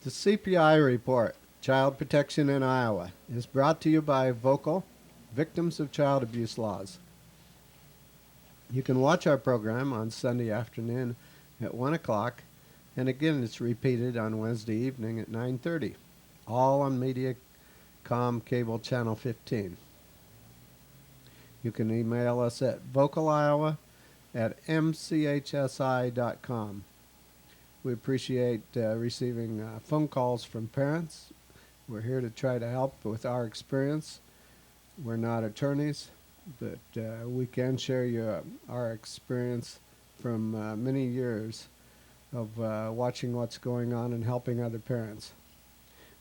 The CPI report, Child Protection in Iowa, is brought to you by Vocal, Victims of Child Abuse Laws. You can watch our program on Sunday afternoon at 1 o'clock, and again it's repeated on Wednesday evening at 9:30, all on Mediacom Cable Channel 15. You can email us at vocaliowa@mchsi.com. We appreciate receiving phone calls from parents. We're here to try to help with our experience. We're not attorneys, but we can share you our experience from many years of watching what's going on and helping other parents.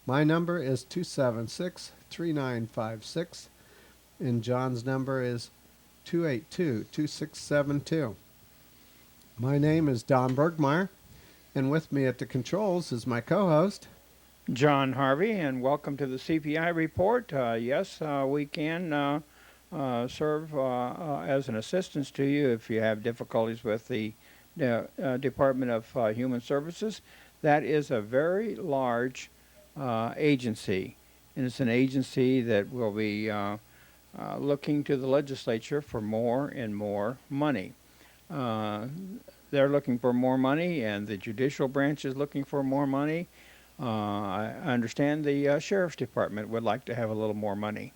My number is 276-3956, and John's number is 282-2672. My name is Don Burgmaier, and with me at the controls is my co-host, John Harvey, and welcome to the CPI report. Yes, we can serve as an assistance to you if you have difficulties with the Department of Human Services. That is a very large agency, and it's an agency that will be looking to the legislature for more and more money. They're looking for more money, and the judicial branch is looking for more money. I understand the Sheriff's Department would like to have a little more money.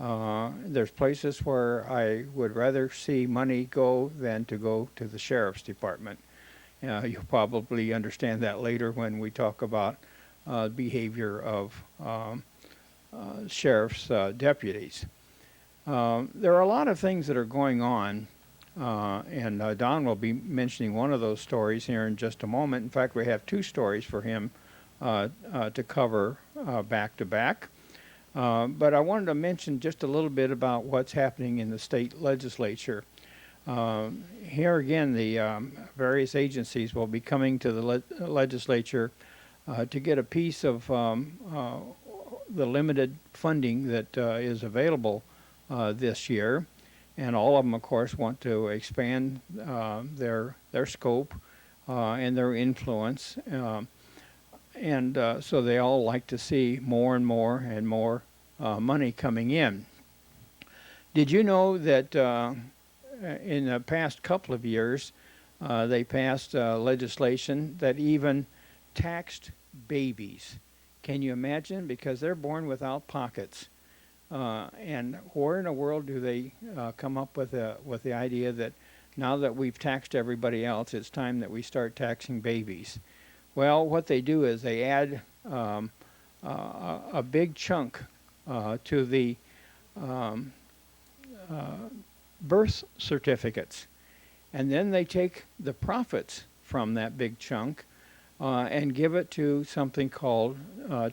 There's places where I would rather see money go than to go to the Sheriff's Department. You'll probably understand that later when we talk about behavior of sheriff's deputies. There are a lot of things that are going on, and Don will be mentioning one of those stories here in just a moment. In fact, we have two stories for him to cover back to back. But I wanted to mention just a little bit about what's happening in the state legislature. Here again, the various agencies will be coming to the legislature to get a piece of the limited funding that is available this year. And all of them, of course, want to expand their scope and their influence. So they all like to see more and more and more money coming in. Did you know that in the past couple of years, they passed legislation that even taxed babies? Can you imagine? Because they're born without pockets. And where in the world do they come up with the idea that now that we've taxed everybody else, it's time that we start taxing babies? Well, what they do is they add a big chunk to the birth certificates, and then they take the profits from that big chunk and give it to something called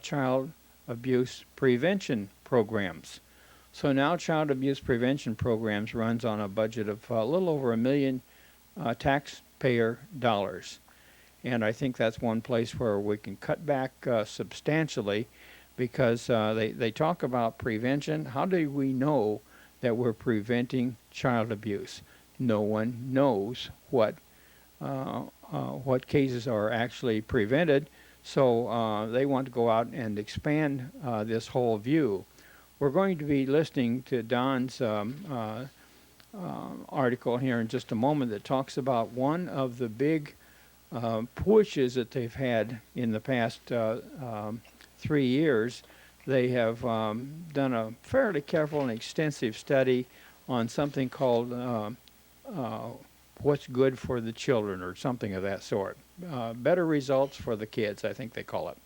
child abuse prevention programs. So now child abuse prevention programs runs on a budget of a little over $1 million taxpayer dollars. And I think that's one place where we can cut back substantially, because they talk about prevention. How do we know that we're preventing child abuse? No one knows what cases are actually prevented, so they want to go out and expand this whole view. We're going to be listening to Don's article here in just a moment that talks about one of the big pushes that they've had in the past 3 years. They have done a fairly careful and extensive study on something called what's good for the children, or something of that sort. Better results for the kids, I think they call it.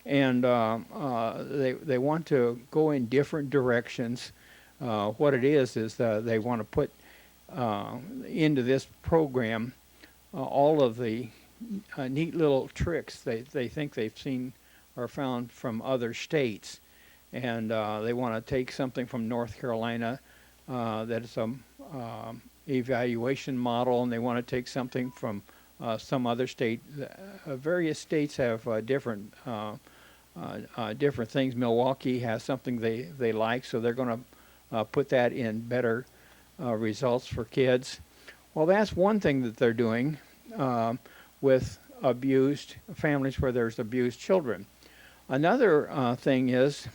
And they want to go in different directions. What it is they want to put into this program all of the neat little tricks they think they've seen or found from other states. And they want to take something from North Carolina that is a evaluation model, and they want to take something from some other state. Various states have different things. Milwaukee has something they like, so they're going to put that in better results for kids. Well, that's one thing that they're doing with abused families where there's abused children. Another thing is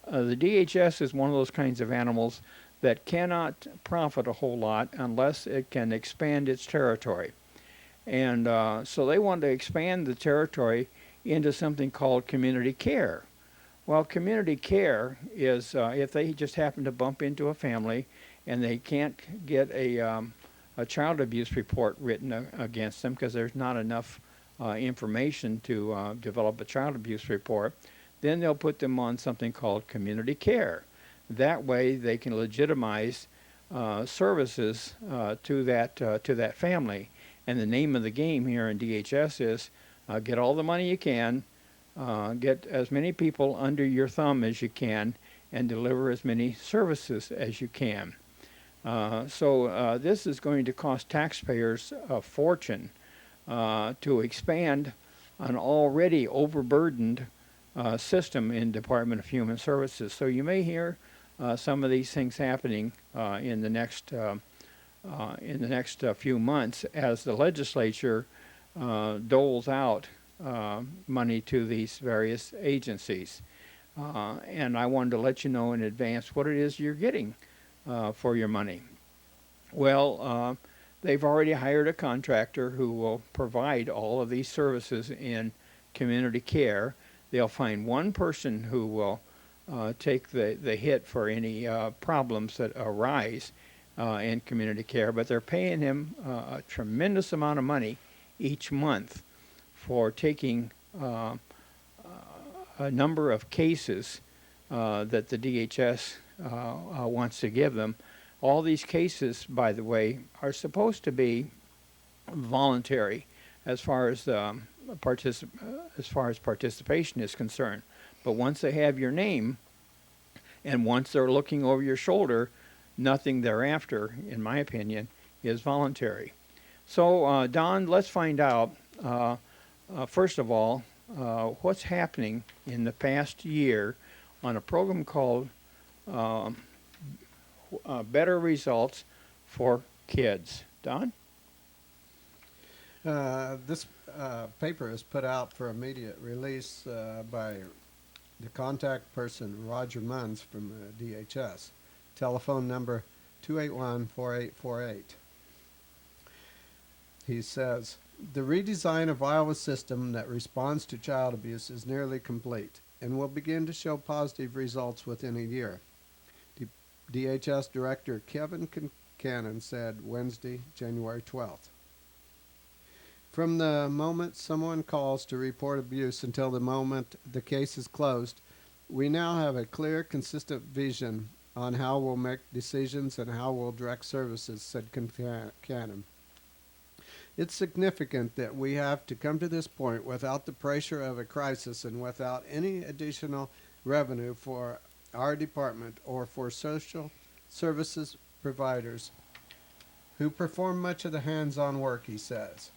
the DHS is one of those kinds of animals that cannot profit a whole lot unless it can expand its territory. And so they want to expand the territory into something called community care. Well, community care is if they just happen to bump into a family and they can't get a child abuse report written against them because there's not enough information to develop a child abuse report, then they'll put them on something called community care. That way they can legitimize services to that family. And the name of the game here in DHS is get all the money you can, get as many people under your thumb as you can, and deliver as many services as you can. So this is going to cost taxpayers a fortune to expand an already overburdened system in Department of Human Services. So you may hear some of these things happening in the next few months as the legislature doles out money to these various agencies. And I wanted to let you know in advance what it is you're getting for your money. Well, they've already hired a contractor who will provide all of these services in community care. They'll find one person who will take the hit for any problems that arise in community care, but they're paying him a tremendous amount of money each month for taking a number of cases that the DHS wants to give them. All these cases, by the way, are supposed to be voluntary as far as participation is concerned. But once they have your name, and once they're looking over your shoulder, nothing thereafter, in my opinion, is voluntary. So, Don, let's find out, first of all, what's happening in the past year on a program called Better Results for Kids. Don? This paper is put out for immediate release by the contact person, Roger Munns from DHS. Telephone number 281-4848. He says, the redesign of Iowa's system that responds to child abuse is nearly complete and will begin to show positive results within a year. DHS Director Kevin Cannon said Wednesday, January 12th. From the moment someone calls to report abuse until the moment the case is closed, we now have a clear, consistent vision on how we'll make decisions and how we'll direct services, said Cannon. It's significant that we have to come to this point without the pressure of a crisis and without any additional revenue for our department or for social services providers who perform much of the hands-on work, he says.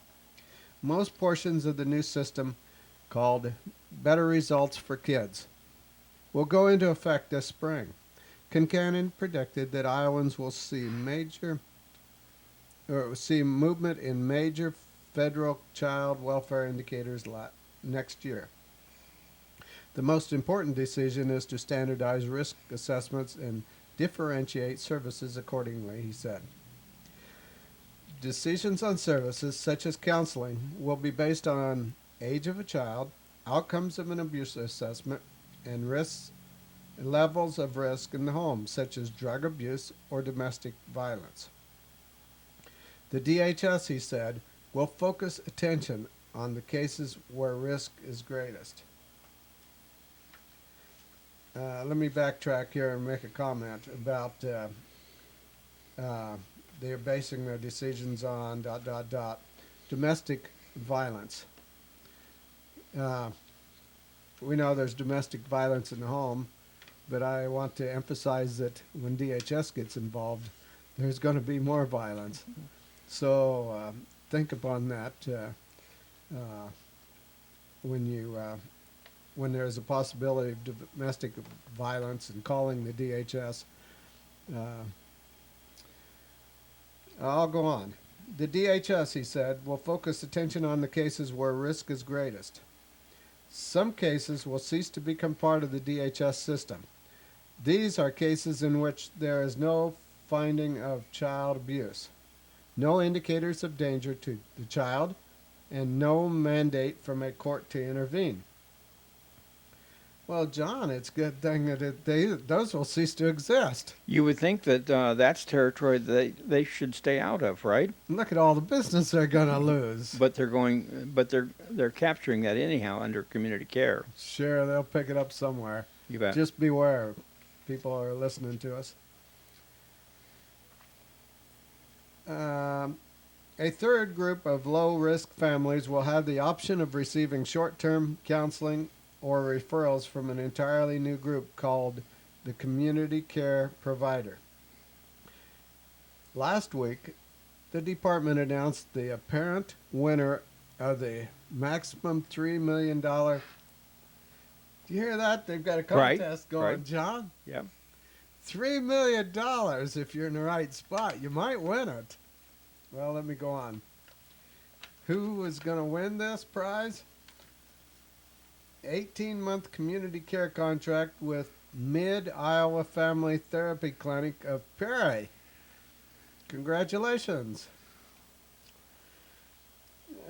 Most portions of the new system, called Better Results for Kids, will go into effect this spring. Concannon predicted that Iowans will see movement in major federal child welfare indicators next year. The most important decision is to standardize risk assessments and differentiate services accordingly, he said. Decisions on services, such as counseling, will be based on age of a child, outcomes of an abuse assessment, and levels of risk in the home, such as drug abuse or domestic violence. The DHS, he said, will focus attention on the cases where risk is greatest. Let me backtrack here and make a comment about they're basing their decisions on ... domestic violence. We know there's domestic violence in the home, but I want to emphasize that when DHS gets involved, there's going to be more violence. So think upon that when there's a possibility of domestic violence and calling the DHS. I'll go on. The DHS, he said, will focus attention on the cases where risk is greatest. Some cases will cease to become part of the DHS system. These are cases in which there is no finding of child abuse, no indicators of danger to the child, and no mandate from a court to intervene. Well, John, it's a good thing that those will cease to exist. You would think that that's territory that they should stay out of, right? Look at all the business they're going to lose. But they're capturing that anyhow under community care. Sure, they'll pick it up somewhere. You bet. Just beware. People are listening to us. A third group of low-risk families will have the option of receiving short-term counseling or referrals from an entirely new group called the Community Care Provider. Last week, the department announced the apparent winner of the maximum $3 million. Do you hear that? They've got a contest going, right. John. Yeah. $3 million if you're in the right spot. You might win it. Well, let me go on. Who is going to win this prize? 18-month community care contract with Mid-Iowa Family Therapy Clinic of Perry. Congratulations.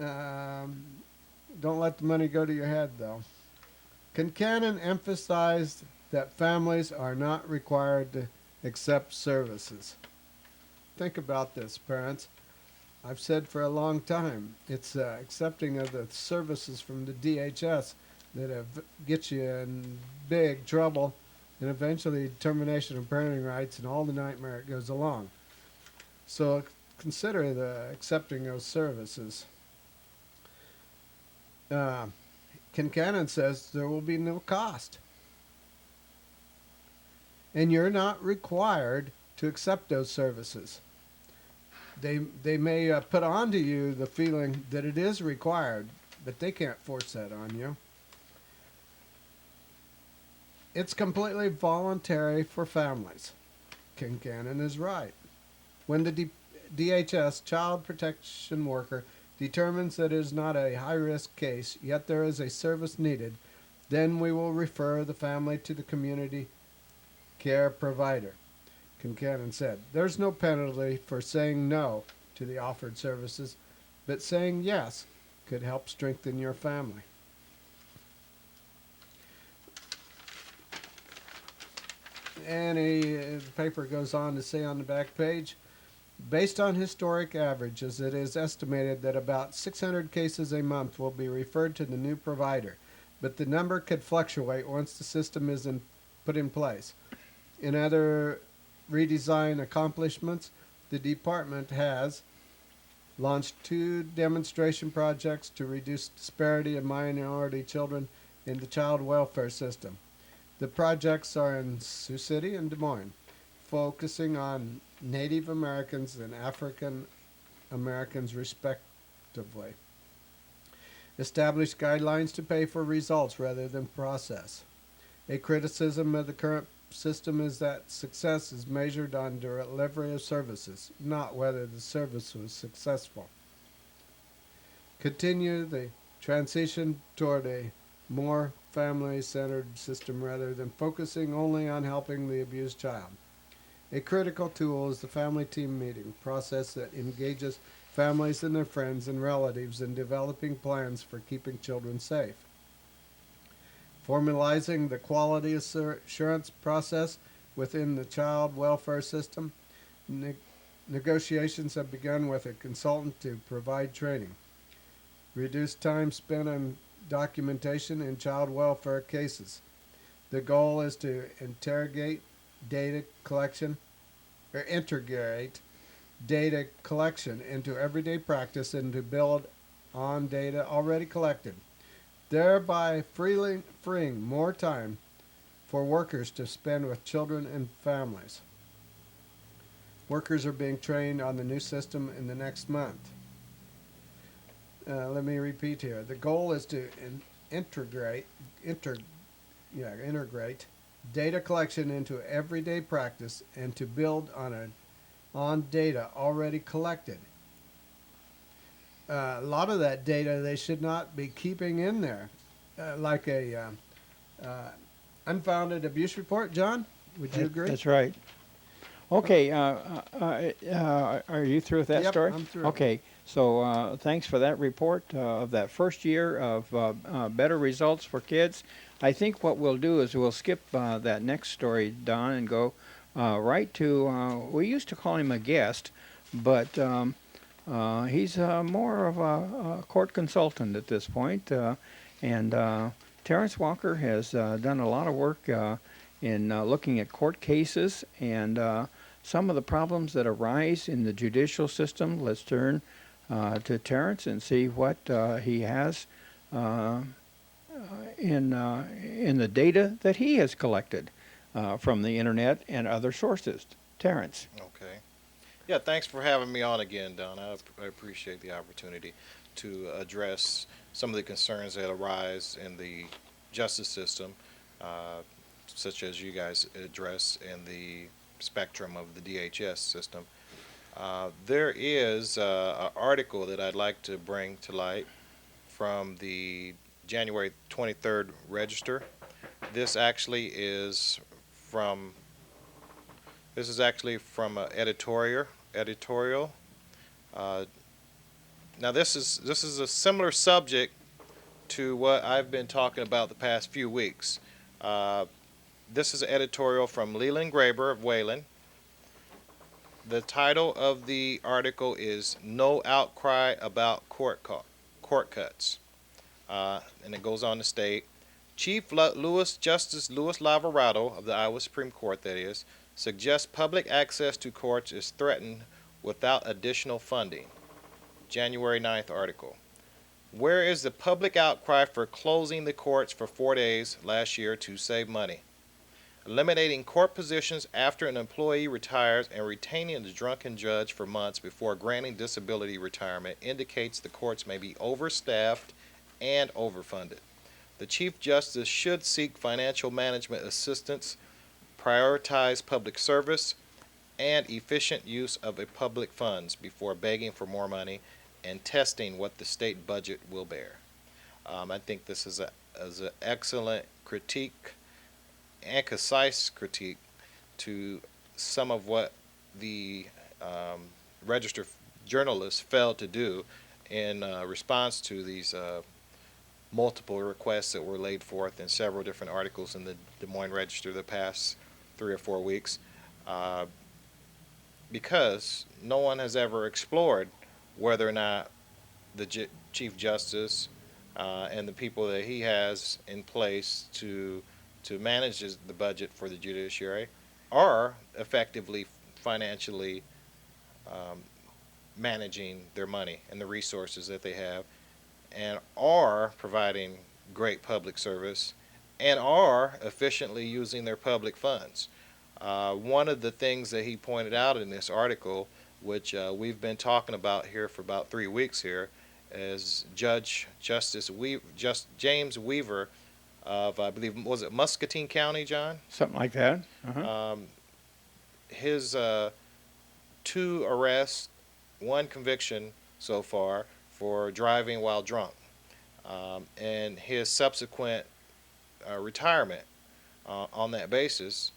Don't let the money go to your head, though. Concannon emphasized that families are not required to accept services. Think about this, parents. I've said for a long time, it's accepting of the services from the DHS that get you in big trouble, and eventually termination of parenting rights and all the nightmare it goes along. So consider the accepting those services. Concannon says there will be no cost. And you're not required to accept those services. They may put onto you the feeling that it is required, but they can't force that on you. It's completely voluntary for families. Concannon is right. When the DHS child protection worker determines that it is not a high-risk case, yet there is a service needed, then we will refer the family to the community care provider. Concannon said, there's no penalty for saying no to the offered services, but saying yes could help strengthen your family. And the paper goes on to say on the back page, based on historic averages, it is estimated that about 600 cases a month will be referred to the new provider, but the number could fluctuate once the system is put in place. In other redesign accomplishments, the department has launched 2 demonstration projects to reduce disparity of minority children in the child welfare system. The projects are in Sioux City and Des Moines, focusing on Native Americans and African Americans respectively. Establish guidelines to pay for results rather than process. A criticism of the current system is that success is measured on delivery of services, not whether the service was successful. Continue the transition toward a more family-centered system rather than focusing only on helping the abused child. A critical tool is the family team meeting process that engages families and their friends and relatives in developing plans for keeping children safe. Formalizing the quality assurance process within the child welfare system, negotiations have begun with a consultant to provide training. Reduce time spent on documentation in child welfare cases. The goal is to integrate data collection into everyday practice and to build on data already collected, thereby freeing more time for workers to spend with children and families. Workers are being trained on the new system in the next month. Let me repeat here. The goal is to integrate data collection into everyday practice and to build on data already collected, a lot of that data they should not be keeping in there, like a unfounded abuse report. John, would you agree? That's right. Okay, are you through with that Yep, story? I'm through. Okay, so thanks for that report of that first year of better results for kids. I think what we'll do is we'll skip that next story, Don, and go right to, we used to call him a guest, but he's more of a court consultant at this point. And Terrance Walker has done a lot of work in looking at court cases and some of the problems that arise in the judicial system. Let's turn to Terrance and see what he has in the data that he has collected from the internet and other sources. Terrance. Okay. Yeah, thanks for having me on again, Don. I appreciate the opportunity to address some of the concerns that arise in the justice system, such as you guys address in the spectrum of the DHS system. There is an article that I'd like to bring to light from the January 23rd Register. This actually is from an editorial. Now this is a similar subject to what I've been talking about the past few weeks. This is an editorial from Leland Graber of Wayland. The title of the article is "No Outcry About Court Cuts," and it goes on to state, Chief Justice Louis Lavarado of the Iowa Supreme Court, that is, suggests public access to courts is threatened without additional funding. January 9th article. Where is the public outcry for closing the courts for 4 days last year to save money? Eliminating court positions after an employee retires and retaining the drunken judge for months before granting disability retirement indicates the courts may be overstaffed and overfunded. The Chief Justice should seek financial management assistance, prioritize public service, and efficient use of public funds before begging for more money and testing what the state budget will bear. I think this is an excellent critique and concise critique to some of what the Register journalists failed to do in response to these multiple requests that were laid forth in several different articles in the Des Moines Register the past 3 or 4 weeks, because no one has ever explored whether or not the Chief Justice and the people that he has in place to manage the budget for the judiciary are effectively financially managing their money and the resources that they have, and are providing great public service and are efficiently using their public funds. One of the things that he pointed out in this article, which we've been talking about here for about 3 weeks here, is Justice James Weaver of, I believe, was it Muscatine County, John? Something like that. Uh-huh. His 2 arrests, 1 conviction so far for driving while drunk, and his subsequent retirement on that basis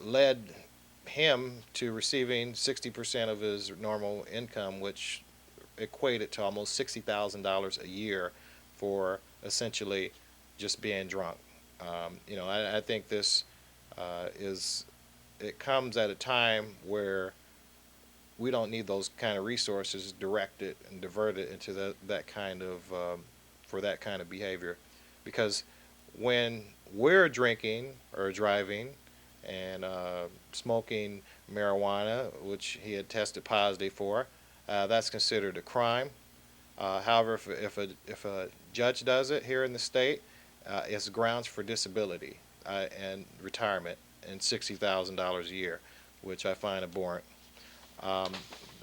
led him to receiving 60% of his normal income, which equated to almost $60,000 a year for essentially just being drunk. I think this it comes at a time where we don't need those kind of resources directed and diverted into that kind of for that kind of behavior, because when we're drinking or driving and smoking marijuana, which he had tested positive for, that's considered a crime. However, if a judge does it here in the state, it's grounds for disability and retirement and $60,000 a year, which I find abhorrent.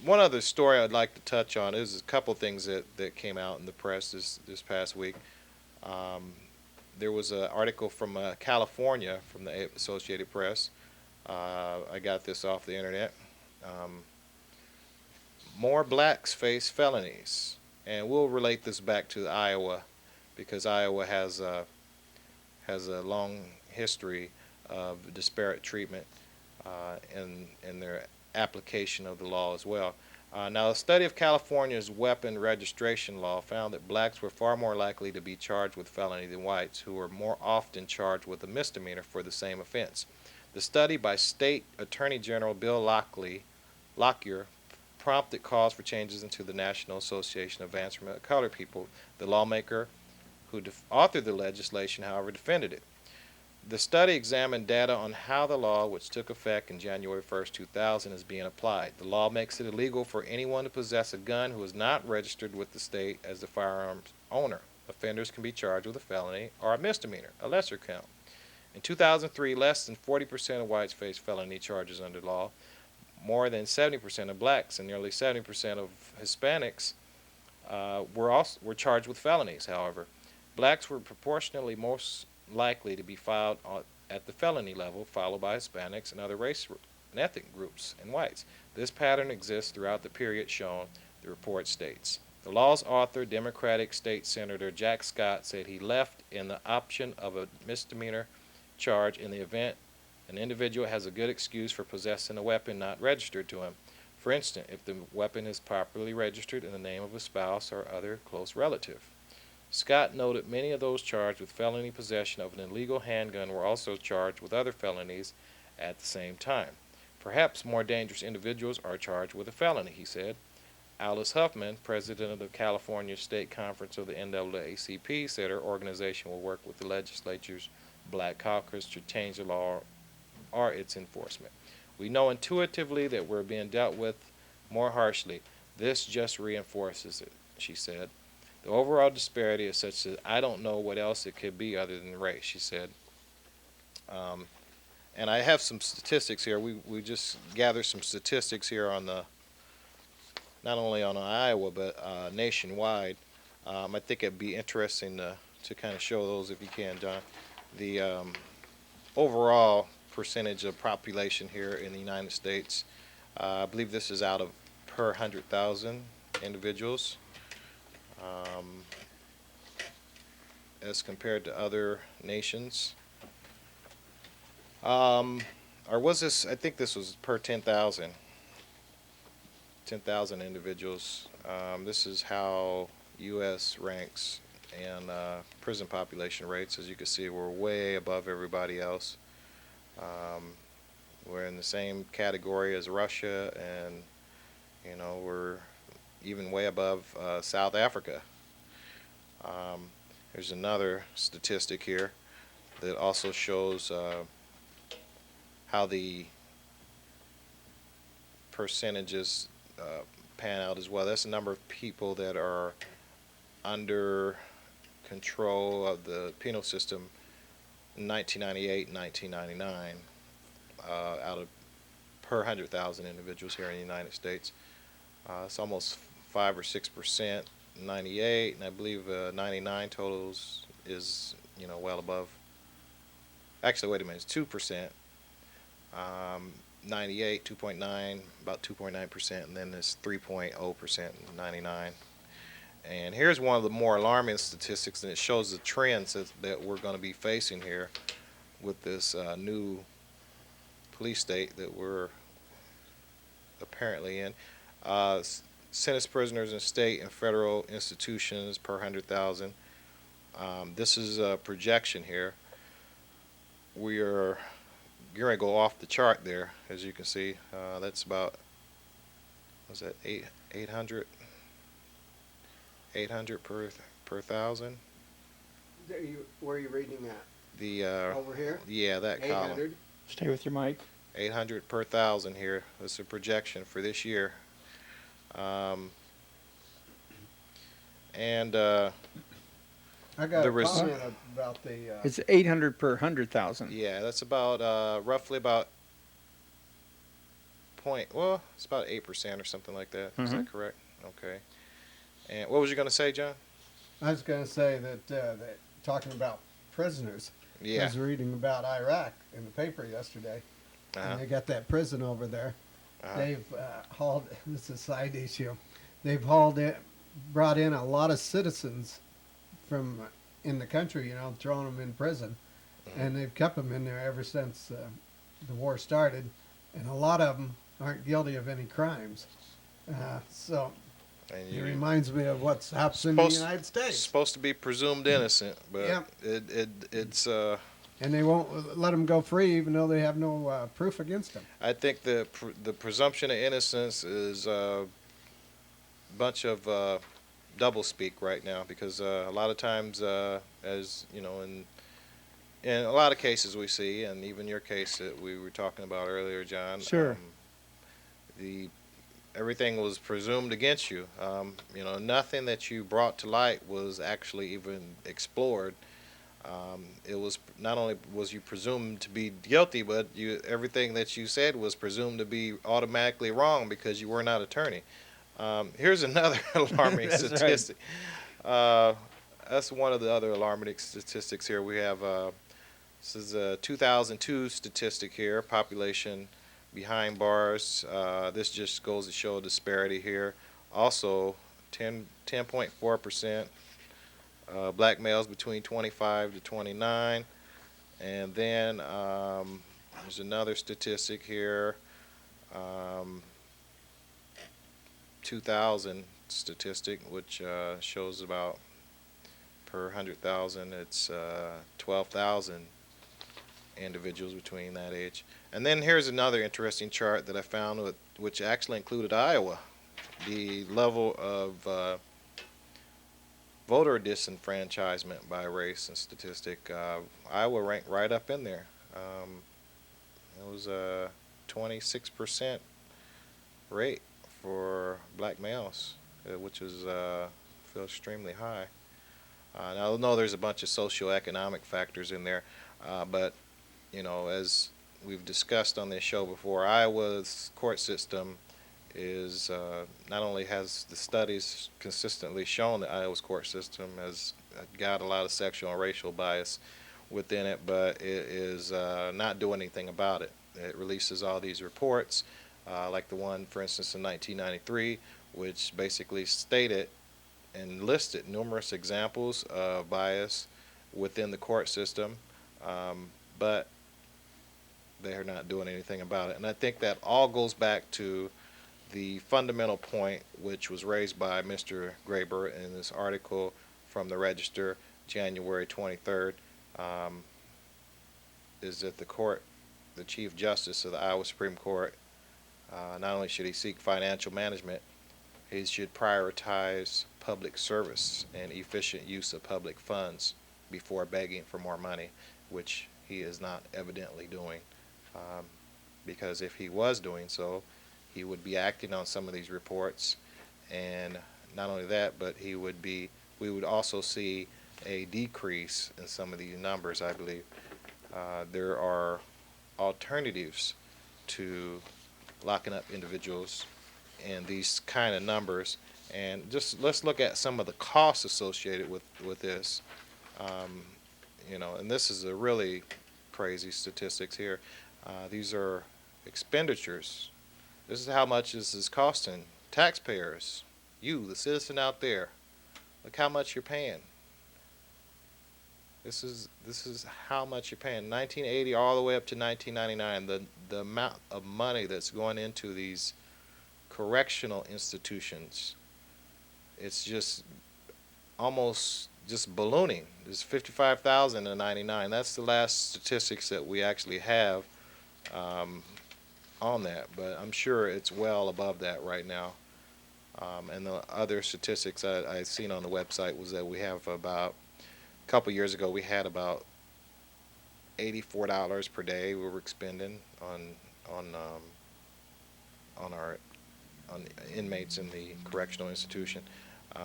One other story I'd like to touch on is a couple things that came out in the press this past week. There was an article from California from the Associated Press. I got this off the internet. more blacks face felonies. And we'll relate this back to Iowa because Iowa has a long history of disparate treatment in their application of the law as well. Now, a study of California's weapon registration law found that blacks were far more likely to be charged with felony than whites, who were more often charged with a misdemeanor for the same offense. The study by State Attorney General Bill Lockyer prompted calls for changes into the National Association of Advancement of Colored People. The lawmaker who authored the legislation, however, defended it. The study examined data on how the law, which took effect in January 1st, 2000, is being applied. The law makes it illegal for anyone to possess a gun who is not registered with the state as the firearms owner. Offenders can be charged with a felony or a misdemeanor, a lesser count. In 2003, less than 40% of whites faced felony charges under law. More than 70% of blacks and nearly 70% of Hispanics were charged with felonies, however. Blacks were proportionally most likely to be filed at the felony level, followed by Hispanics and other race and ethnic groups and whites. This pattern exists throughout the period shown, the report states. The law's author, Democratic State Senator Jack Scott, said he left in the option of a misdemeanor charge in the event an individual has a good excuse for possessing a weapon not registered to him. For instance, if the weapon is properly registered in the name of a spouse or other close relative. Scott noted many of those charged with felony possession of an illegal handgun were also charged with other felonies at the same time. Perhaps more dangerous individuals are charged with a felony, he said. Alice Huffman, president of the California State Conference of the NAACP, said her organization will work with the legislature's Black Caucus to change the law or its enforcement. We know intuitively that we're being dealt with more harshly. This just reinforces it, she said. The overall disparity is such that I don't know what else it could be other than race, she said. And I have some statistics here. We just gathered some statistics here on the, not only on Iowa, but nationwide. I think it'd be interesting to kind of show those if you can, John. The overall percentage of population here in the United States. I believe this is out of per 100,000 individuals. As compared to other nations. Or was this, I think this was per 10,000 individuals. This is how U.S. ranks in prison population rates. As you can see, we're way above everybody else. We're in the same category as Russia, and we're even way above South Africa. There's another statistic here that also shows how the percentages pan out as well. That's the number of people that are under control of the penal system in 1998 and 1999 out of per 100,000 individuals here in the United States. It's almost 5 or 6%, 98, and I believe 99 totals is well above. Actually, wait a minute, it's 2%. 98, 2.9, about 2.9%, and then there's 3.0%, 99. And here's one of the more alarming statistics, and it shows the trends that we're going to be facing here with this new police state that we're apparently in. Sentenced prisoners in state and federal institutions per 100,000. This is a projection here. You're going to go off the chart there, as you can see. That's about, what's that, 800 per thousand. Where are you reading that? The Over here? Yeah, that 800? column. Stay with your mic. 800 per thousand here. That's a projection for this year. I got the a res- comment about the. It's 800 per 100,000. Yeah, that's about roughly about it's about 8% or something like that. Is that correct? Okay. And what was you going to say, John? I was going to say that talking about prisoners. I Yeah. was reading about Iraq in the paper yesterday, and they got that prison over there, they've hauled. This is a side issue. They've hauled it, brought in a lot of citizens from in the country. You know, throwing them in prison, and they've kept them in there ever since the war started. And a lot of them aren't guilty of any crimes. So And it you reminds me of what's happened in the United States. supposed to be presumed innocent, but Yeah. it's And they won't let them go free, even though they have no proof against them. I think the presumption of innocence is a bunch of double speak right now, because a lot of times, as you know, in a lot of cases we see, and even your case that we were talking about earlier, John. Sure. The everything was presumed against you. You know, nothing that you brought to light was actually even explored. It was not only was you presumed to be guilty, but everything that you said was presumed to be automatically wrong because you were not attorney. Here's another alarming That's right. statistic. That's one of the other alarming statistics here. We have this is a 2002 statistic here, population behind bars. This just goes to show disparity here. Also, 10.4%. Black males between 25 to 29. And then there's another statistic here, 2000 statistic, which shows about per 100,000, it's 12,000 individuals between that age. And then here's another interesting chart that I found, which actually included Iowa. The level of voter disenfranchisement by race and statistic, Iowa ranked right up in there. It was a 26% rate for black males, which is feel extremely high. Now I know there's a bunch of socioeconomic factors in there, but you know, as we've discussed on this show before, Iowa's court system is not only has the studies consistently shown that Iowa's court system has got a lot of sexual and racial bias within it, but it is not doing anything about it. It releases all these reports, like the one, for instance, in 1993, which basically stated and listed numerous examples of bias within the court system, but they're not doing anything about it. And I think that all goes back to the fundamental point which was raised by Mr. Graber in this article from the Register, January 23rd, is that the Chief Justice of the Iowa Supreme Court, not only should he seek financial management, he should prioritize public service and efficient use of public funds before begging for more money, which he is not evidently doing. Because if he was doing so, he would be acting on some of these reports, and not only that, but we would also see a decrease in some of these numbers, I believe. There are alternatives to locking up individuals in these kind of numbers, and just let's look at some of the costs associated with this. You know, and this is a really crazy statistics here. These are expenditures. This is how much this is costing taxpayers, you, the citizen out there. Look how much you're paying. This is how much you're paying. 1980 all the way up to 1999. The amount of money that's going into these correctional institutions, it's just almost just ballooning. There's 55,000 in 99. That's the last statistics that we actually have on that, but I'm sure it's well above that right now. And the other statistics I've seen on the website was that we have about, a couple years ago, we had about $84 per day we were expending on inmates in the correctional institution.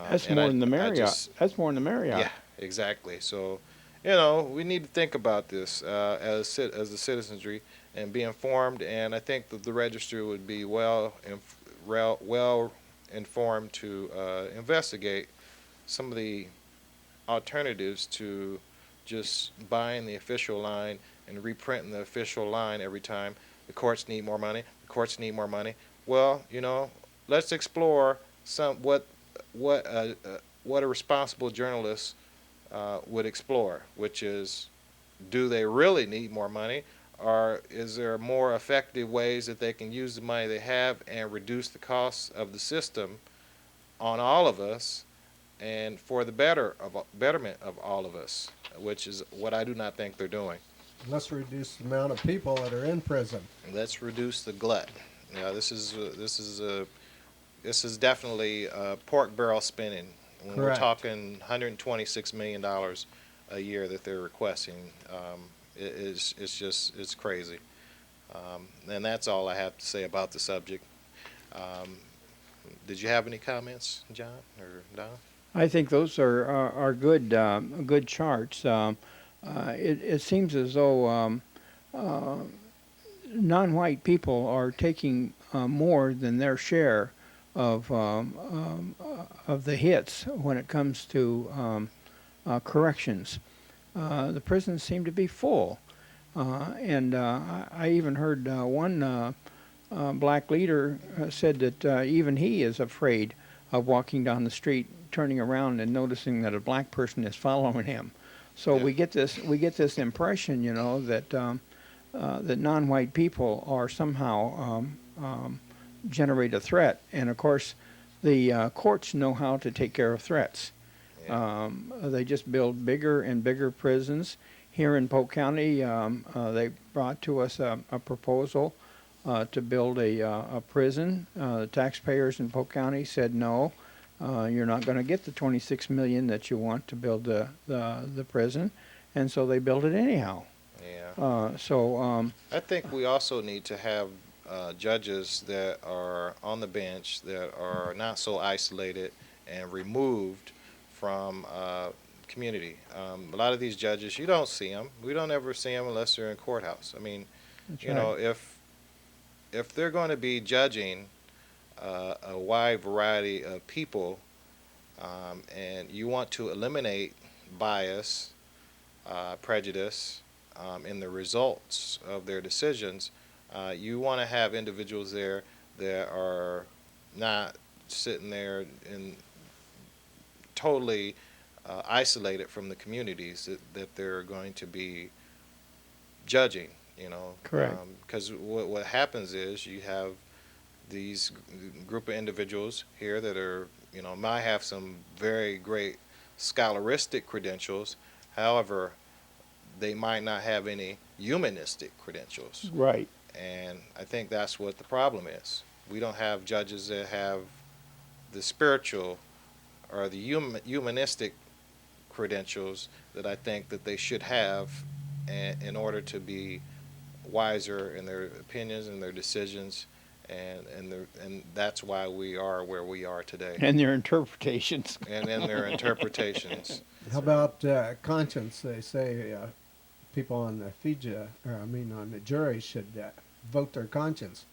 That's more than the Marriott. That's more than the Marriott. Yeah, exactly. So, you know, we need to think about this as the citizenry and be informed. And I think that the Register would be well informed to investigate some of the alternatives to just buying the official line and reprinting the official line every time. The courts need more money. The courts need more money. Well, let's explore what a responsible journalist would explore, which is, do they really need more money, or is there more effective ways that they can use the money they have and reduce the costs of the system on all of us and for the betterment of all of us, which is what I do not think they're doing. Let's reduce the amount of people that are in prison. Let's reduce the glut. This is definitely pork barrel spinning. When Correct. we're talking $126 million a year that they're requesting, it's crazy. And that's all I have to say about the subject. Did you have any comments, John or Don? I think those are good charts. It seems as though non-white people are taking more than their share of the hits when it comes to corrections. The prisons seem to be full, and I even heard one black leader said that even he is afraid of walking down the street, turning around, and noticing that a black person is following him. So Yeah. we get this impression, that that non-white people are somehow generate a threat, and of course, the courts know how to take care of threats. Yeah. They just build bigger and bigger prisons. Here in Polk County, they brought to us a proposal to build a prison. The taxpayers in Polk County said no. You're not going to get the $26 million that you want to build the prison, and so they built it anyhow. Yeah. I think we also need to have judges that are on the bench that are not so isolated and removed from community. A lot of these judges, you don't see them. We don't ever see them unless they're in courthouse. I mean, That's you right. know, if they're going to be judging a wide variety of people, and you want to eliminate bias, prejudice in the results of their decisions, you want to have individuals there that are not sitting there and totally isolated from the communities that they're going to be judging. Correct. Because what happens is you have these group of individuals here that are, might have some very great scholaristic credentials. However, they might not have any humanistic credentials. Right. And I think that's what the problem is. We don't have judges that have the spiritual or the humanistic credentials that I think that they should have in order to be wiser in their opinions and their decisions, and that's why we are where we are today. And their interpretations. And in their interpretations. How about conscience? They say people on the on the jury should vote their conscience.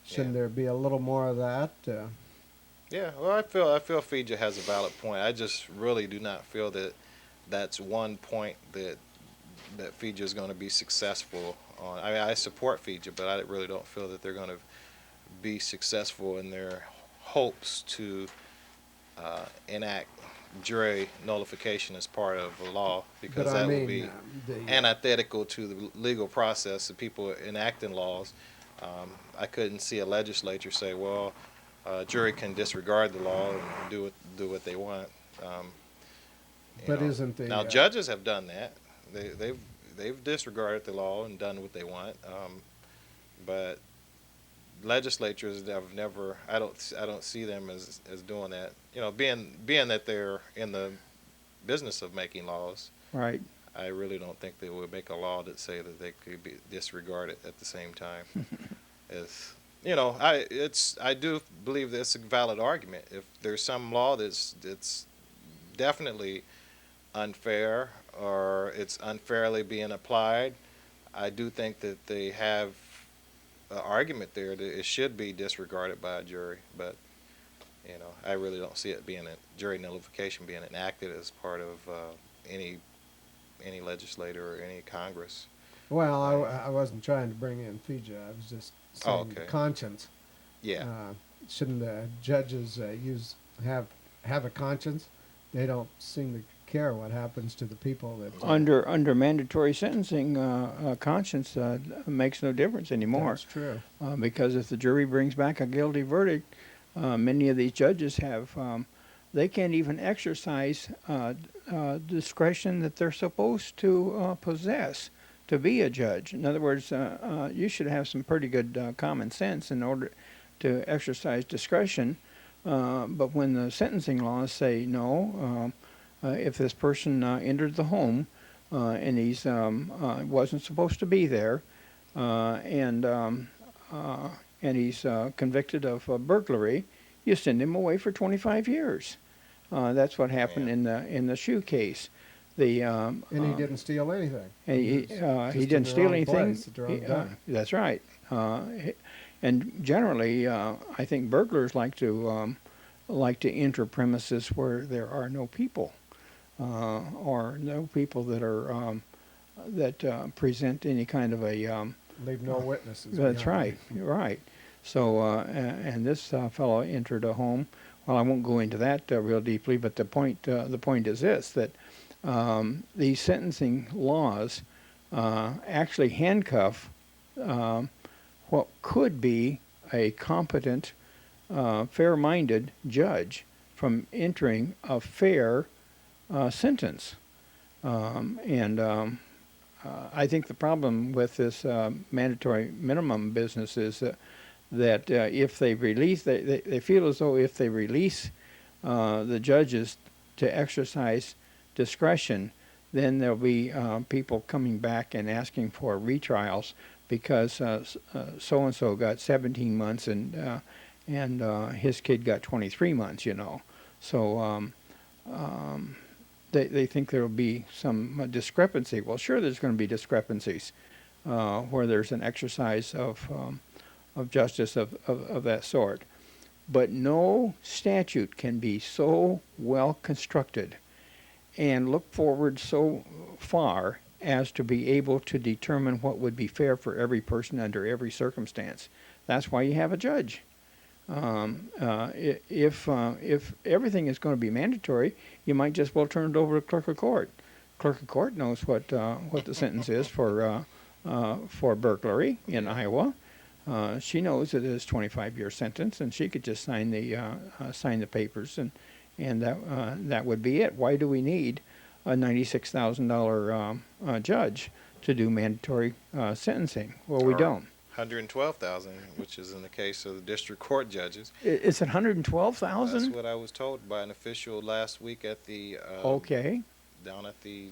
Shouldn't Yeah. there be a little more of that? Yeah, well, I feel Fija has a valid point. I just really do not feel that that's one point that Fija is going to be successful on. I mean, I support Fija, but I really don't feel that they're going to be successful in their hopes to enact jury nullification as part of the law, because But I that mean, would be the, antithetical to the legal process of people enacting laws. I couldn't see a legislature say, well, jury can disregard the law and do what they want. But isn't the Now judges have done that. They've disregarded the law and done what they want. But legislatures have never. I don't see them as doing that. Being that they're in the business of making laws. Right. I really don't think they would make a law that say that they could be disregarded at the same time. I do believe that's a valid argument. If there's some law that's definitely unfair or it's unfairly being applied, I do think that they have an argument there that it should be disregarded by a jury. But I really don't see it being jury nullification being enacted as part of any legislator or any Congress. well, I wasn't trying to bring in Fija. I was just saying okay. conscience. Yeah. Shouldn't judges have a conscience? They don't seem to care what happens to the people that Under mandatory sentencing, conscience makes no difference anymore. That's true. Because if the jury brings back a guilty verdict, many of these judges have, they can't even exercise discretion that they're supposed to possess to be a judge. In other words, you should have some pretty good common sense in order to exercise discretion. But when the sentencing laws say no, if this person entered the home and he's wasn't supposed to be there, and he's convicted of burglary, you send him away for 25 years. That's what happened in the shoe case. And he didn't steal anything. And he Just didn't steal anything. Place at their own time. That's right. And generally, I think burglars like to enter premises where there are no people, or no people that are that present any kind of a. Leave no witnesses. That's behind. right. You're right. So, and this fellow entered a home. Well, I won't go into that real deeply, but the point is this: that these sentencing laws actually handcuff what could be a competent, fair-minded judge from entering a fair sentence. I think the problem with this mandatory minimum business is that if they release, they feel as though if they release the judges to exercise discretion, then there'll be people coming back and asking for retrials because so-and-so got 17 months and his kid got 23 months, you know. So they think there will be some discrepancy. Well, sure, there's going to be discrepancies where there's an exercise of justice of that sort. But no statute can be so well constructed and look forward so far as to be able to determine what would be fair for every person under every circumstance. That's why you have a judge. If everything is going to be mandatory, you might just well turn it over to clerk of court. Clerk of court knows what the sentence is for burglary in Iowa. She knows it is 25-year sentence, and she could just sign the papers, and that would be it. Why do we need a $96,000 judge to do mandatory sentencing? Well, we don't. 112,000, which is in the case of the district court judges. It's at That's 112,000. what I was told by an official last week at the Okay, down at the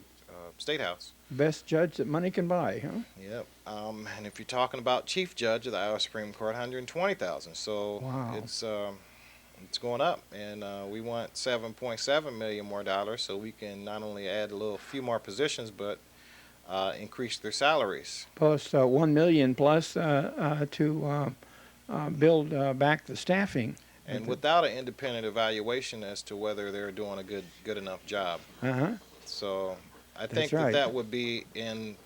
State House. best judge that money can buy, huh? Yep. And if you're talking about chief judge of the Iowa Supreme Court, 120,000. So Wow. it's going up, and we want 7.7 million more dollars so we can not only add a few more positions, but increase their salaries. Plus 1 million plus to build back the staffing. And without an independent evaluation as to whether they're doing a good enough job. So I think right. that would be in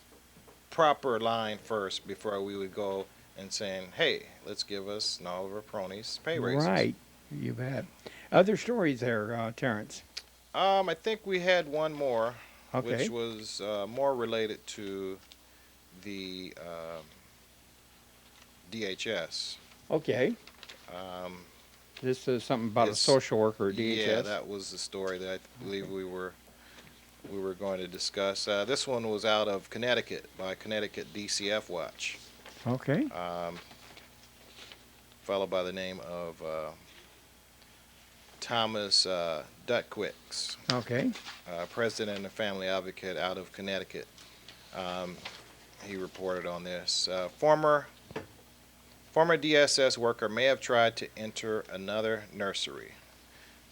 proper line first before we would go and saying, hey, let's give us Oliver Prony's pay raises. Right, you bet. Other stories there, Terrance. I think we had one more, Okay. which was more related to the DHS. Okay. This is something about a It's- social worker at DHS. Yeah, that was the story that I believe we were going to discuss. This one was out of Connecticut by Connecticut DCF Watch. Okay. Fellow by the name of Thomas Dutkwicks, Okay. president and a family advocate out of Connecticut. He reported on this. Former DSS worker may have tried to enter another nursery.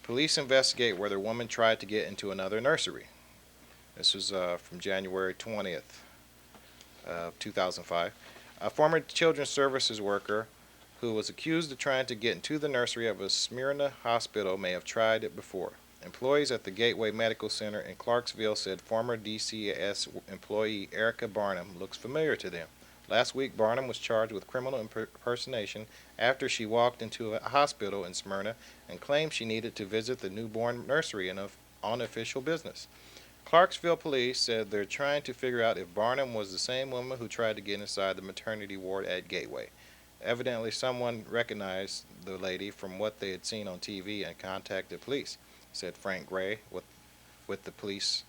Police investigate whether woman tried to get into another nursery. This was from January 20th of 2005. A former children's services worker who was accused of trying to get into the nursery of a Smyrna hospital may have tried it before. Employees at the Gateway Medical Center in Clarksville said former DCS employee Erica Barnum looks familiar to them. Last week, Barnum was charged with criminal impersonation after she walked into a hospital in Smyrna and claimed she needed to visit the newborn nursery on official business. Clarksville police said they're trying to figure out if Barnum was the same woman who tried to get inside the maternity ward at Gateway. Evidently, someone recognized the lady from what they had seen on TV and contacted police, said Frank Gray with the police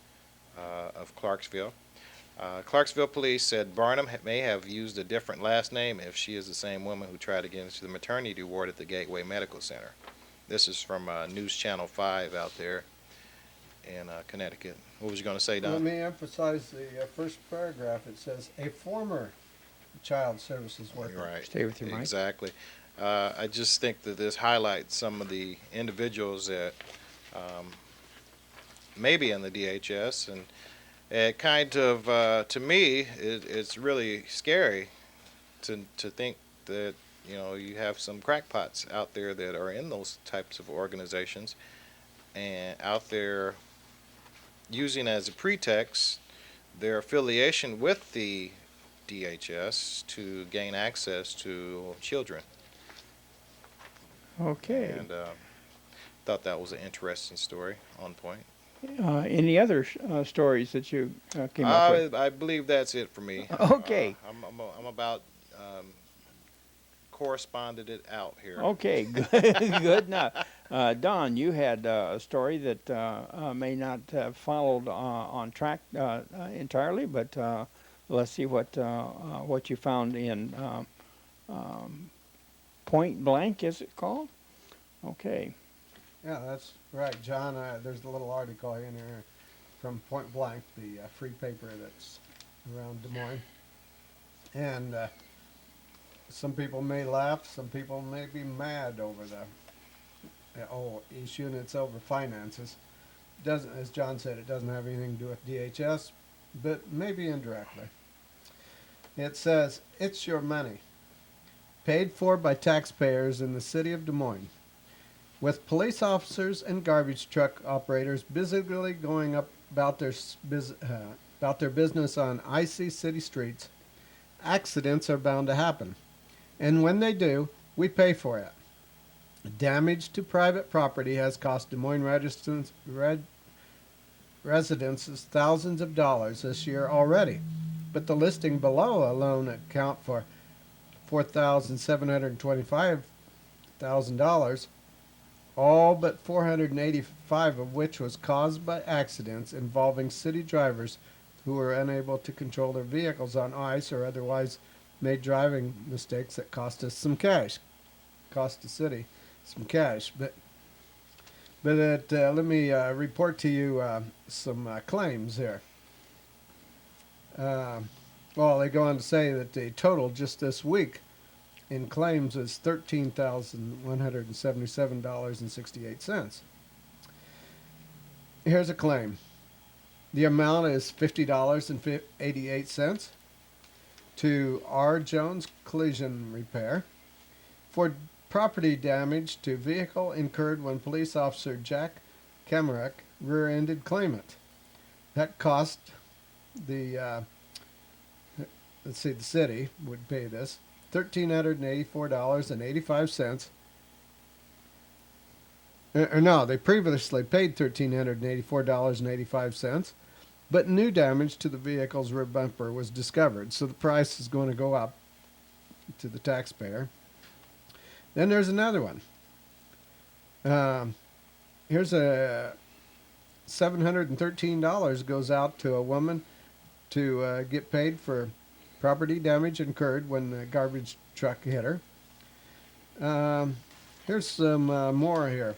of Clarksville. Clarksville police said Barnum may have used a different last name if she is the same woman who tried to get into the maternity ward at the Gateway Medical Center. This is from News Channel 5 out there in Connecticut. What was you going to say, Don? Let me emphasize the first paragraph. It says, a former child services worker. Right. Stay with your mic. Exactly. I just think that this highlights some of the individuals that may be in the DHS, and it kind of, to me, it's really scary to think that, you know, you have some crackpots out there that are in those types of organizations and out there using as a pretext their affiliation with the DHS to gain access to children. Okay. And thought that was an interesting story, on point. Any other stories that you came up with? I believe that's it for me. Okay. I'm about corresponded it out here. Okay, good. Good. Now, Don, you had a story that may not have followed on track entirely, but let's see what you found in Point Blank, is it called? Okay. Yeah, that's right, John. There's a little article in here from Point Blank, the free paper that's around Des Moines. And some people may laugh, some people may be mad over the whole issue, and it's over finances. Doesn't, as John said, it doesn't have anything to do with DHS, but maybe indirectly. It says, it's your money, paid for by taxpayers in the city of Des Moines, with police officers and garbage truck operators busily going about their business on icy city streets. Accidents are bound to happen, and when they do, we pay for it. Damage to private property has cost Des Moines residences thousands of dollars this year already, but the listing below alone account for $4,725,000, all but $485 of which was caused by accidents involving city drivers who were unable to control their vehicles on ice or otherwise made driving mistakes that cost us some cash, cost the city some cash. But let me report to you some claims here. Well, they go on to say that the total just this week in claims is $13,177.68. Here's a claim. The amount is $50.88 to R. Jones Collision Repair for property damage to vehicle incurred when police officer Jack Kamerick rear-ended claimant. That cost the the city would pay this $1,384.85. No, they previously paid $1,384.85, but new damage to the vehicle's rear bumper was discovered, so the price is going to go up to the taxpayer. Then there's another one. Here's a $713 goes out to a woman to get paid for property damage incurred when the garbage truck hit her. Here's some more here.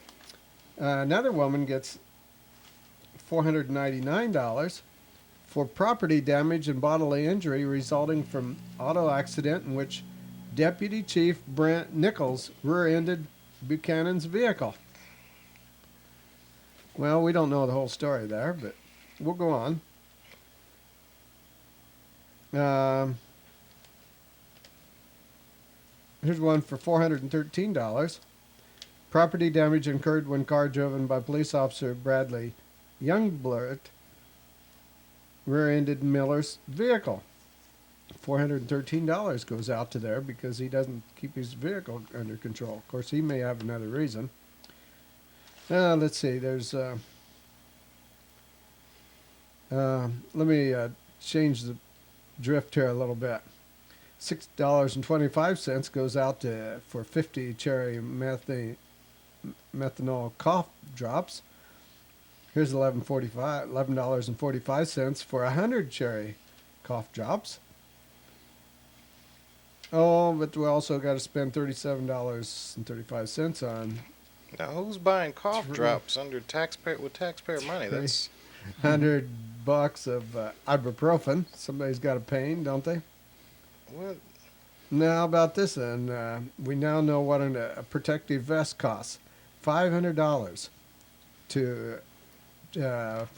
Another woman gets $499 for property damage and bodily injury resulting from auto accident in which Deputy Chief Brent Nichols rear-ended Buchanan's vehicle. Well, we don't know the whole story there, but we'll go on. Here's one for $413. Property damage incurred when car driven by police officer Bradley Youngblood rear-ended Miller's vehicle. $413 goes out to there because he doesn't keep his vehicle under control. Of course, he may have another reason. Let's see. There's. Let me change the drift here a little bit. $6.25 goes out for 50 cherry methanol cough drops. Here's $11.45 for 100 cherry cough drops. Oh, but we also got to spend $37.35 on. Now, who's buying cough drops with taxpayer money? That's $100 of ibuprofen. Somebody's got a pain, don't they? what? Now, how about this then? We now know what a protective vest costs. $500 for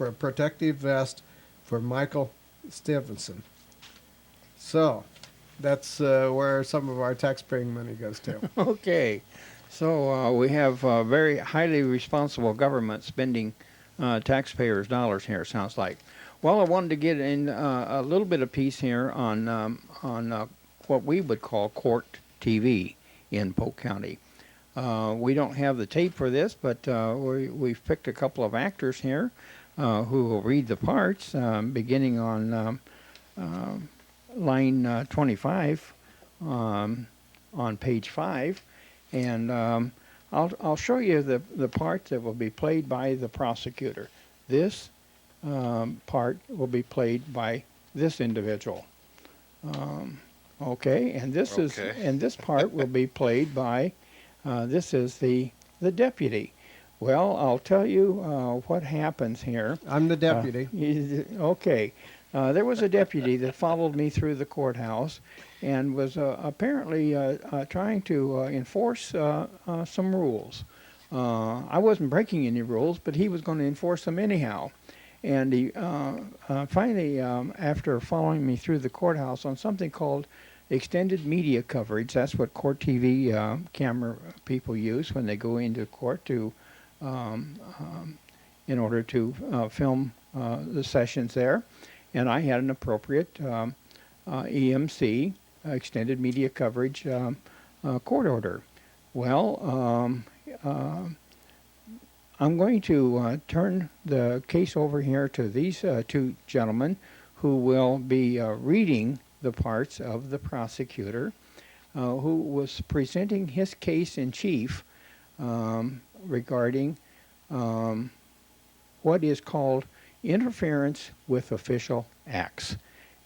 a protective vest for Michael Stevenson. So, that's where some of our taxpaying money goes to. Okay, so we have very highly responsible government spending taxpayers' dollars here, sounds like. Well, I wanted to get in a little bit of piece here on what we would call court TV in Polk County. We don't have the tape for this, but we've picked a couple of actors here who will read the parts, beginning on line 25 on page 5. And I'll show you the part that will be played by the prosecutor. This part will be played by this individual. Okay, and this part will be played by this is the deputy. Well, I'll tell you what happens here. I'm the deputy. Okay. There was a deputy that followed me through the courthouse and was apparently trying to enforce some rules. I wasn't breaking any rules, but he was going to enforce them anyhow. And he finally, after following me through the courthouse on something called extended media coverage, that's what court TV camera people use when they go into court to, in order to film the sessions there. And I had an appropriate EMC, extended media coverage court order. Well, I'm going to turn the case over here to these two gentlemen who will be reading the parts of the prosecutor who was presenting his case in chief regarding what is called interference with official acts.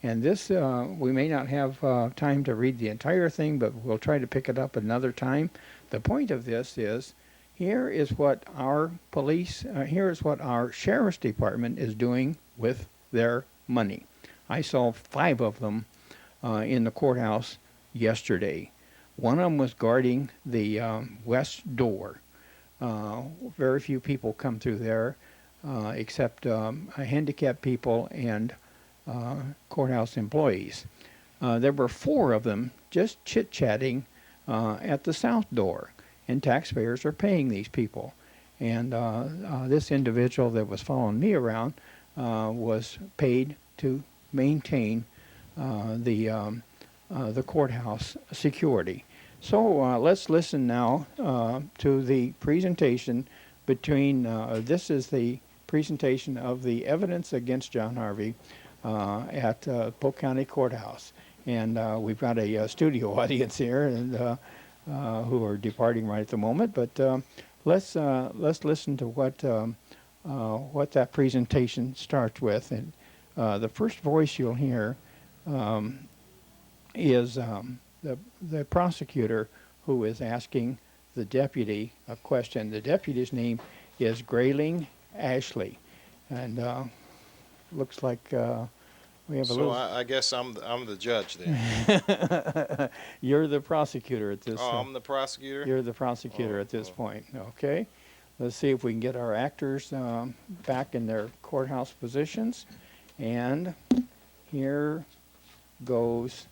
And this, we may not have time to read the entire thing, but we'll try to pick it up another time. The point of this is, here is what our police, here is what our sheriff's department is doing with their money. I saw 5 of them in the courthouse yesterday. One of them was guarding the west door. Very few people come through there except handicapped people and courthouse employees. There were 4 of them just chit-chatting at the south door, and taxpayers are paying these people. And this individual that was following me around was paid to maintain the courthouse security. So let's listen now to the presentation between, this is the presentation of the evidence against John Harvey at Polk County Courthouse. And we've got a studio audience here and who are departing right at the moment. But let's listen to what that presentation starts with. And the first voice you'll hear is the prosecutor who is asking the deputy a question. The deputy's name is Grayling Ashley, and looks like we have a little. So I guess I'm the judge then. You're the prosecutor at this. Oh, I'm the prosecutor? You're the prosecutor at this point. Okay. Let's see if we can get our actors back in their courthouse positions. And here goes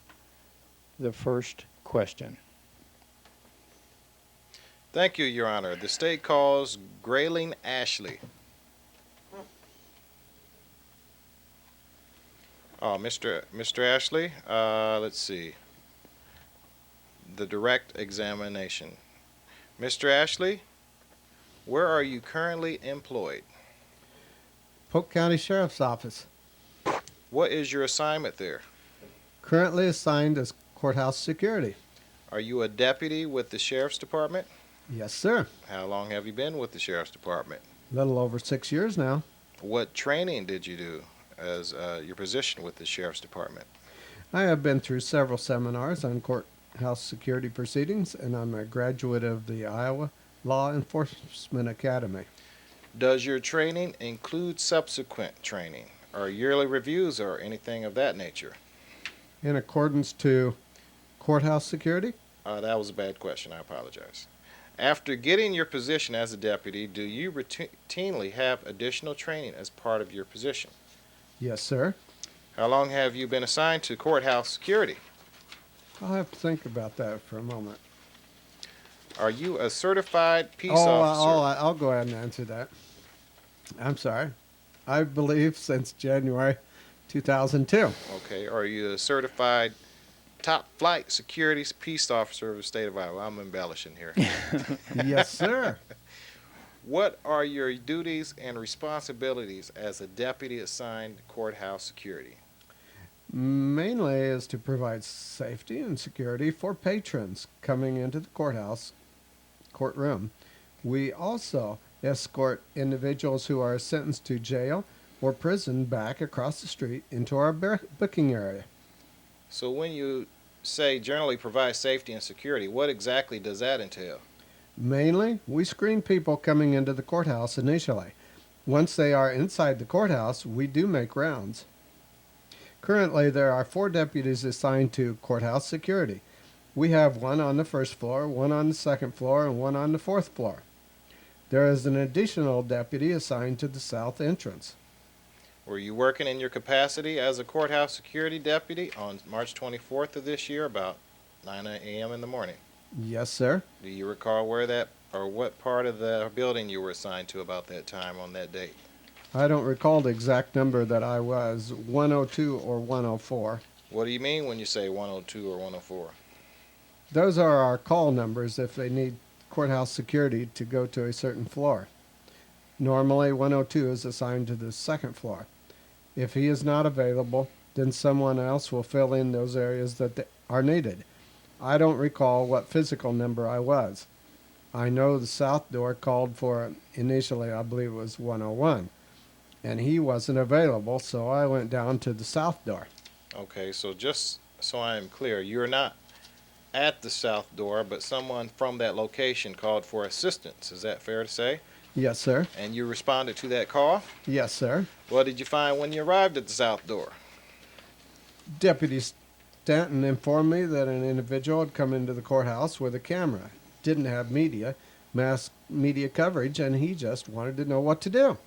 the first question. Thank you, Your Honor. The state calls Grayling Ashley. Oh, Mr. Ashley, let's see. The direct examination. Mr. Ashley, where are you currently employed? Polk County Sheriff's Office. What is your assignment there? Currently assigned as courthouse security. Are you a deputy with the Sheriff's Department? Yes, sir. How long have you been with the Sheriff's Department? Little over 6 years now. What training did you do as your position with the Sheriff's Department? I have been through several seminars on courthouse security proceedings, and I'm a graduate of the Iowa Law Enforcement Academy. Does your training include subsequent training or yearly reviews or anything of that nature? In accordance to courthouse security? That was a bad question. I apologize. After getting your position as a deputy, do you routinely have additional training as part of your position? Yes, sir. How long have you been assigned to courthouse security? I'll have to think about that for a moment. Are you a certified peace officer? I'll go ahead and answer that. I'm sorry. I believe since January 2002. Okay. Are you a certified top flight security peace officer of the state of Iowa? I'm embellishing here. Yes, sir. What are your duties and responsibilities as a deputy assigned courthouse security? Mainly is to provide safety and security for patrons coming into the courtroom. We also escort individuals who are sentenced to jail or prison back across the street into our booking area. So when you say generally provide safety and security, what exactly does that entail? Mainly, we screen people coming into the courthouse initially. Once they are inside the courthouse, we do make rounds. Currently, there are 4 deputies assigned to courthouse security. We have one on the first floor, one on the second floor, and one on the 4th floor. There is an additional deputy assigned to the south entrance. Were you working in your capacity as a courthouse security deputy on March 24th of this year about 9 a.m. in the morning? Yes, sir. Do you recall where that or what part of the building you were assigned to about that time on that date? I don't recall the exact number that I was, 102 or 104. What do you mean when you say 102 or 104? Those are our call numbers if they need courthouse security to go to a certain floor. Normally, 102 is assigned to the 2nd floor. If he is not available, then someone else will fill in those areas that are needed. I don't recall what physical number I was. I know the south door called for, initially I believe it was 101, and he wasn't available, so I went down to the south door. Okay, so just so I am clear, you're not at the south door, but someone from that location called for assistance. Is that fair to say? Yes, sir. And you responded to that call? Yes, sir. What did you find when you arrived at the south door? Deputy Stanton informed me that an individual had come into the courthouse with a camera. Didn't have mass media coverage, and he just wanted to know what to do.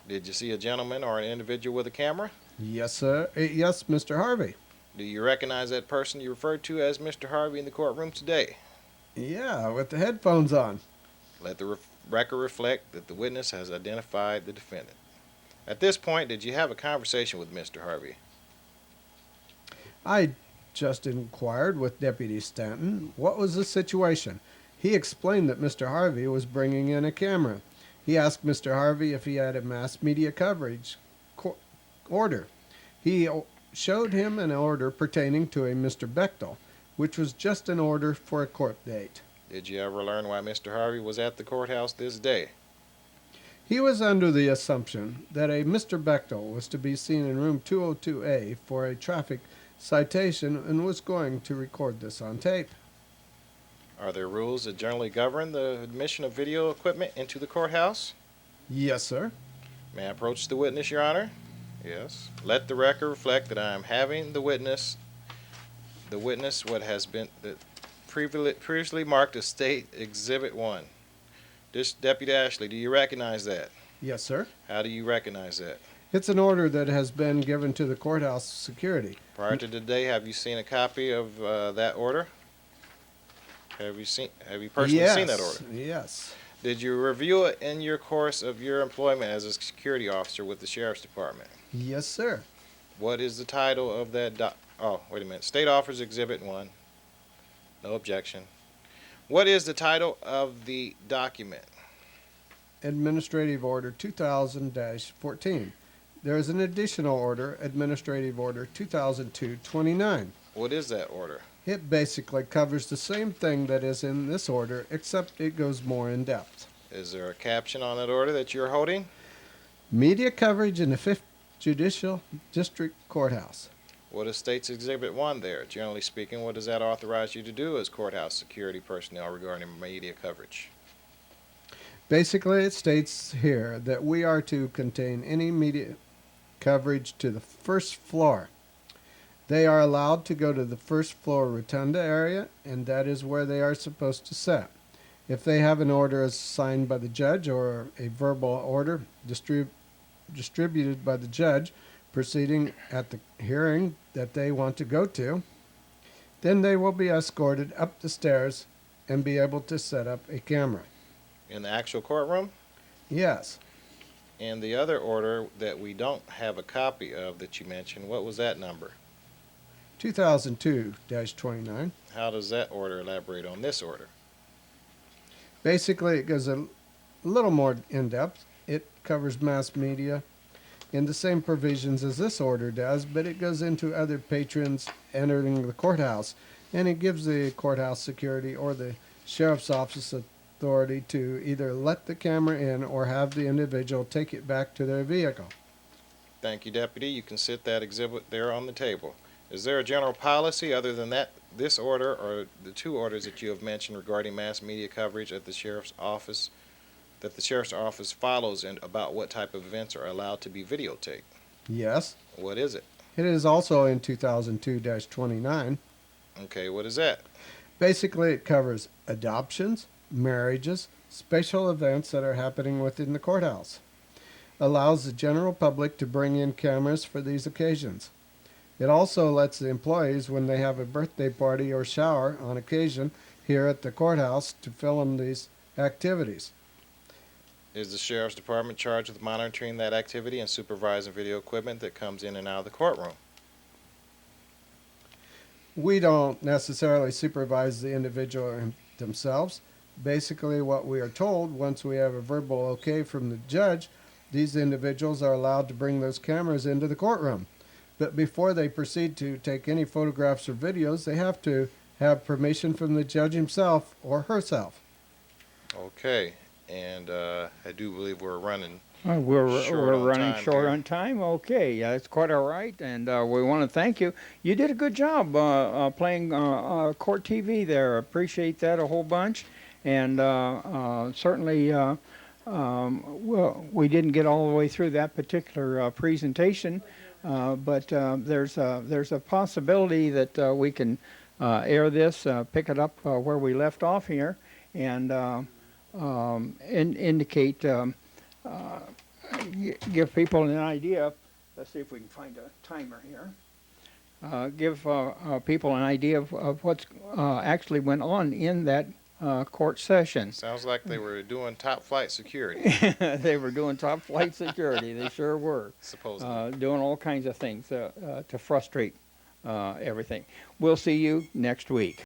Did you see a gentleman or an individual with a camera? Yes, sir. Yes, Mr. Harvey. Do you recognize that person you referred to as Mr. Harvey in the courtroom today? Yeah, with the headphones on. Let the record reflect that the witness has identified the defendant. At this point, did you have a conversation with Mr. Harvey? I just inquired with Deputy Stanton what was the situation. He explained that Mr. Harvey was bringing in a camera. He asked Mr. Harvey if he had a mass media coverage order. He showed him an order pertaining to a Mr. Bechtel, which was just an order for a court date. Did you ever learn why Mr. Harvey was at the courthouse this day? He was under the assumption that a Mr. Bechtel was to be seen in room 202A for a traffic citation and was going to record this on tape. Are there rules that generally govern the admission of video equipment into the courthouse? Yes, sir. May I approach the witness, Your Honor? Yes. Let the record reflect that I am having the witness what has been previously marked as State Exhibit 1. Deputy Ashley, do you recognize that? Yes, sir. How do you recognize that? It's an order that has been given to the courthouse security. Prior to today, have you seen a copy of that order? Have you personally seen that order? Yes. Did you review it in your course of your employment as a security officer with the Sheriff's Department? Yes, sir. What is the title of that oh, wait a minute. State offers Exhibit 1. No objection. What is the title of the document? Administrative Order 2000-14. There is an additional order, Administrative Order 2002-29. What is that order? It basically covers the same thing that is in this order, except it goes more in depth. Is there a caption on that order that you're holding? Media coverage in the 5th Judicial District Courthouse. What is State's Exhibit 1 there? Generally speaking, what does that authorize you to do as courthouse security personnel regarding media coverage? Basically, it states here that we are to contain any media coverage to the first floor. They are allowed to go to the first floor rotunda area, and that is where they are supposed to sit. If they have an order as signed by the judge or a verbal order distributed by the judge proceeding at the hearing that they want to go to, then they will be escorted up the stairs and be able to set up a camera. In the actual courtroom? Yes. And the other order that we don't have a copy of that you mentioned, what was that number? 2002-29. How does that order elaborate on this order? Basically, it goes a little more in depth. It covers mass media in the same provisions as this order does, but it goes into other patrons entering the courthouse, and it gives the courthouse security or the sheriff's office authority to either let the camera in or have the individual take it back to their vehicle. Thank you, Deputy. You can sit that exhibit there on the table. Is there a general policy other than this order or the two orders that you have mentioned regarding mass media coverage at the sheriff's office that the sheriff's office follows and about what type of events are allowed to be videotaped? Yes. What is it? It is also in 2002-29. Okay, what is that? Basically, it covers adoptions, marriages, special events that are happening within the courthouse. Allows the general public to bring in cameras for these occasions. It also lets the employees, when they have a birthday party or shower on occasion here at the courthouse, to film these activities. Is the sheriff's department charged with monitoring that activity and supervising video equipment that comes in and out of the courtroom? We don't necessarily supervise the individual themselves. Basically, what we are told, once we have a verbal okay from the judge, these individuals are allowed to bring those cameras into the courtroom. But before they proceed to take any photographs or videos, they have to have permission from the judge himself or herself. Okay, and I do believe we're running. We're on running time short here. on time. Okay, that's quite all right, and we want to thank you. You did a good job playing court TV there. Appreciate that a whole bunch, and certainly well, we didn't get all the way through that particular presentation, but there's a possibility that we can air this, pick it up where we left off here, and indicate. Give people an idea. Let's see if we can find a timer here. Give people an idea of what's actually went on in that court session. Sounds like they were doing top flight security, They were doing top flight security. They sure were. supposedly. Doing all kinds of things to frustrate everything. We'll see you next week.